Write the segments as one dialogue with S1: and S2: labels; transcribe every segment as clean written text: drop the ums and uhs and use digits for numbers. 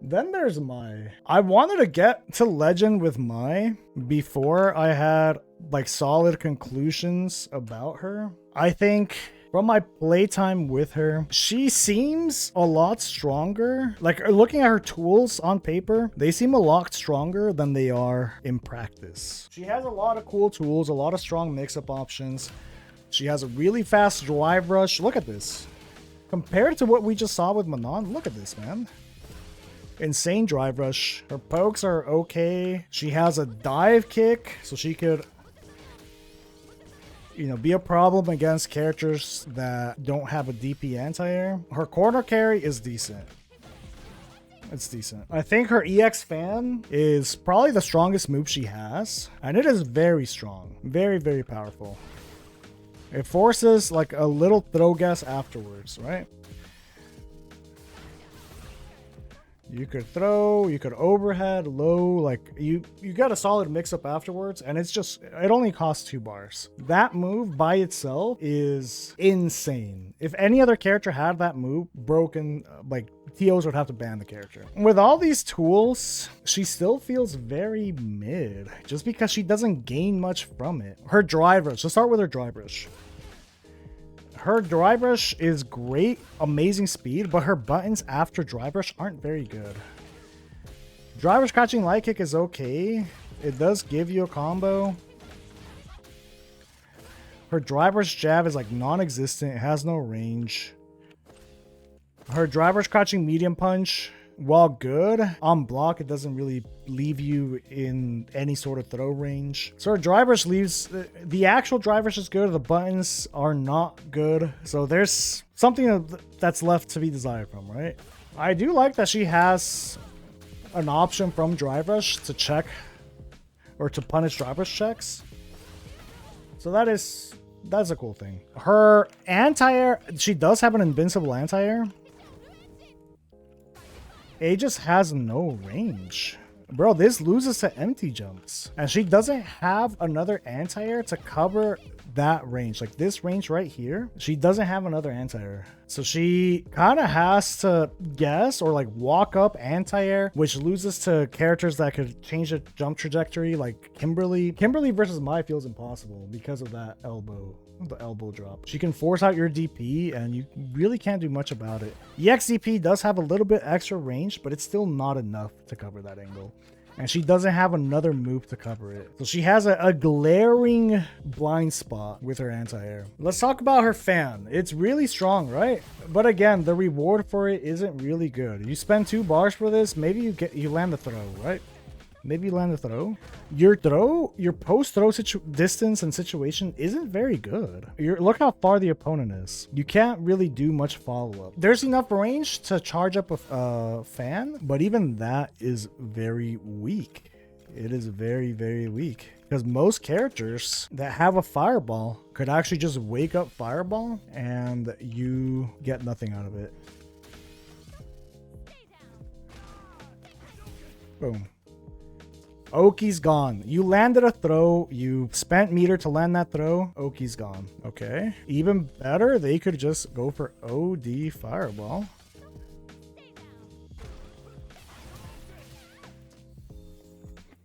S1: Then there's MAI. I wanted to get to Legend with MAI before I had like solid conclusions about her. I think from my playtime with her, she seems a lot stronger. Like looking at her tools on paper, they seem a lot stronger than they are in practice. She has a lot of cool tools, a lot of strong mix-up options. She has a really fast drive rush. Look at this. Compared to what we just saw with Manon, look at this, man. Insane drive rush. Her pokes are okay. She has a dive kick, so she could, you know, be a problem against characters that don't have a DP anti-air. Her corner carry is decent. It's decent. I think her EX fan is probably the strongest move she has, and it is very strong. Very, very powerful. It forces like a little throw guess afterwards, right? You could throw, you could overhead, low, like you got a solid mix up afterwards, and it's just, it only costs 2 bars. That move by itself is insane. If any other character had that move, broken, like TOs would have to ban the character. With all these tools, she still feels very mid, just because she doesn't gain much from it. Her drive rush, let's start with her drive rush. Her drive rush is great, amazing speed, but her buttons after drive rush aren't very good. Drive rush catching light kick is okay. It does give you a combo. Her drive rush jab is like non-existent. It has no range. Her drive rush catching medium punch, while good, on block, it doesn't really leave you in any sort of throw range. So her drive rush leaves, the actual drive rush is good, the buttons are not good. So there's something that's left to be desired from, right? I do like that she has an option from drive rush to check or to punish drive rush checks. So that's a cool thing. Her anti-air, she does have an invincible anti-air. It just has no range. Bro, this loses to empty jumps. And she doesn't have another anti-air to cover that range. Like this range right here, she doesn't have another anti-air. So she kind of has to guess or like walk up anti-air, which loses to characters that could change the jump trajectory like Kimberly. Kimberly versus MAI feels impossible because of that elbow. The elbow drop. She can force out your DP and you really can't do much about it. EX DP does have a little bit extra range, but it's still not enough to cover that angle. And she doesn't have another move to cover it. So she has a glaring blind spot with her anti-air. Let's talk about her fan. It's really strong, right? But again, the reward for it isn't really good. You spend 2 bars for this, maybe you land the throw, right? Maybe land the throw. Your post-throw distance and situation isn't very good. Look how far the opponent is. You can't really do much follow-up. There's enough range to charge up a fan, but even that is very weak. It is very, very weak. Because most characters that have a fireball could actually just wake up fireball and you get nothing out of it. Boom. Oki's gone. You landed a throw. You spent meter to land that throw. Oki's gone. Okay. Even better, they could just go for OD fireball.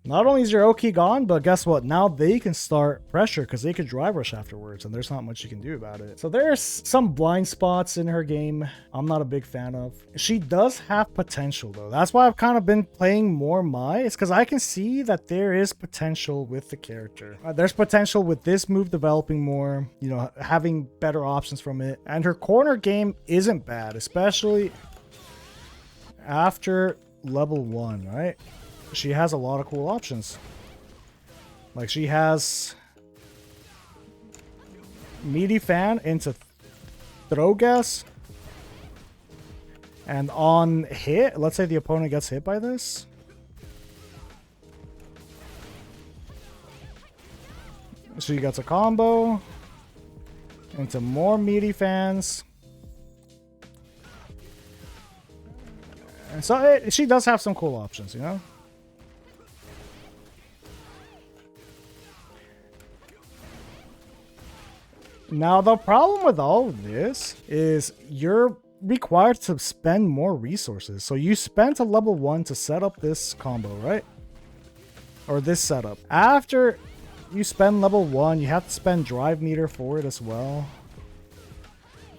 S1: Not only is your Oki gone, but guess what? Now they can start pressure because they could drive rush afterwards, and there's not much you can do about it. So there's some blind spots in her game I'm not a big fan of. She does have potential, though. That's why I've kind of been playing more MAI. It's because I can see that there is potential with the character. There's potential with this move developing more, you know, having better options from it. And her corner game isn't bad, especially after level 1, right? She has a lot of cool options. Like she has meaty fan into throw gas. And on hit, let's say the opponent gets hit by this. She gets a combo into more meaty fans. And so she does have some cool options, you know? Now, the problem with all of this is you're required to spend more resources. So you spent a level 1 to set up this combo, right? Or this setup. After you spend level 1, you have to spend drive meter for it as well.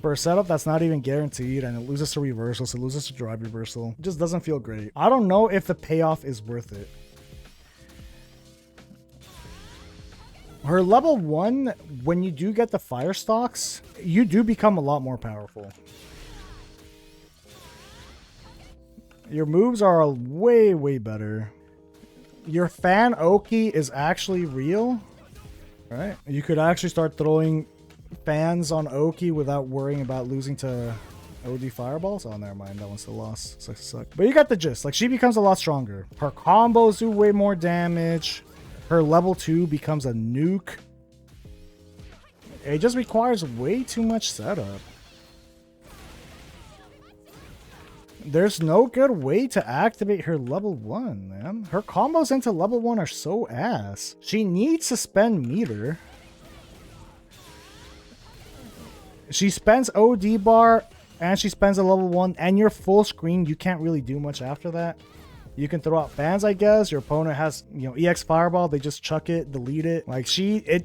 S1: For a setup that's not even guaranteed, and it loses to reversal, so it loses to drive reversal. It just doesn't feel great. I don't know if the payoff is worth it. Her level 1, when you do get the fire stocks, you do become a lot more powerful. Your moves are way, way better. Your fan Oki is actually real, right? You could actually start throwing fans on Oki without worrying about losing to OD fireballs. Oh, never mind. That one's still lost. Sucks. But you got the gist. Like, she becomes a lot stronger. Her combos do way more damage. Her level 2 becomes a nuke. It just requires way too much setup. There's no good way to activate her level 1, man. Her combos into level 1 are so ass. She needs to spend meter. She spends OD bar and she spends a level 1 and you're full screen. You can't really do much after that. You can throw out fans, I guess. Your opponent has, EX Fireball. They just chuck it, delete it. Like,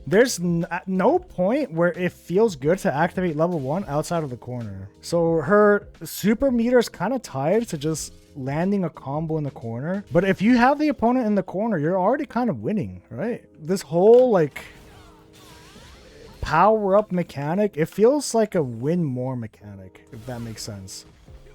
S1: there's no point where it feels good to activate level 1 outside of the corner. So her super meter is kind of tied to just landing a combo in the corner. But if you have the opponent in the corner, you're already kind of winning, right? This whole, like, power-up mechanic, it feels like a win more mechanic, if that makes sense.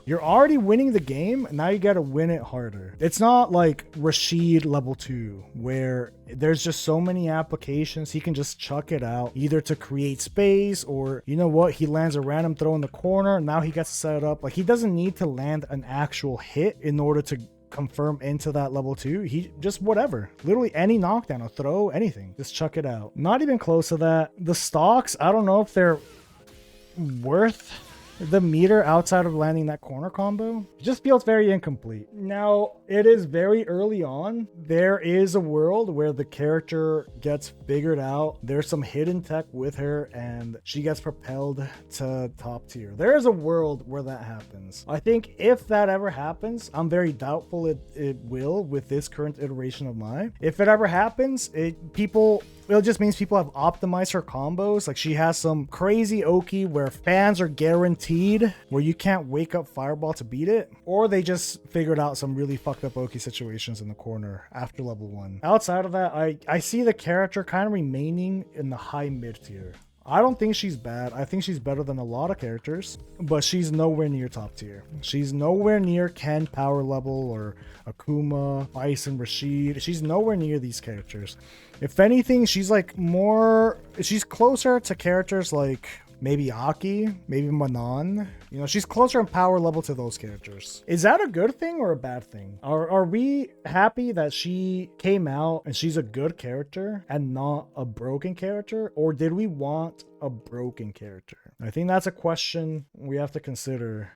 S1: You're already winning the game, and now you gotta win it harder. It's not like Rashid level 2, where there's just so many applications, he can just chuck it out, either to create space, or, you know what, he lands a random throw in the corner, and now he gets to set it up. Like, he doesn't need to land an actual hit in order to confirm into that level 2. He just whatever. Literally any knockdown, a throw, anything. Just chuck it out. Not even close to that. The stocks, I don't know if they're worth the meter outside of landing that corner combo. It just feels very incomplete. Now, it is very early on. There is a world where the character gets figured out. There's some hidden tech with her and she gets propelled to top tier. There is a world where that happens. I think if that ever happens, I'm very doubtful it will with this current iteration of MAI. If it ever happens, it just means people have optimized her combos. Like, she has some crazy Oki where fans are guaranteed, where you can't wake up Fireball to beat it, or they just figured out some really fucked up Oki situations in the corner after level 1. Outside of that, I see the character kind of remaining in the high mid tier. I don't think she's bad. I think she's better than a lot of characters, but she's nowhere near top tier. She's nowhere near Ken power level or Akuma, Bison, Rashid. She's nowhere near these characters. If anything, she's closer to characters like maybe Aki, maybe Manon. She's closer in power level to those characters. Is that a good thing or a bad thing? Are we happy that she came out and she's a good character and not a broken character? Or did we want a broken character? I think that's a question we have to consider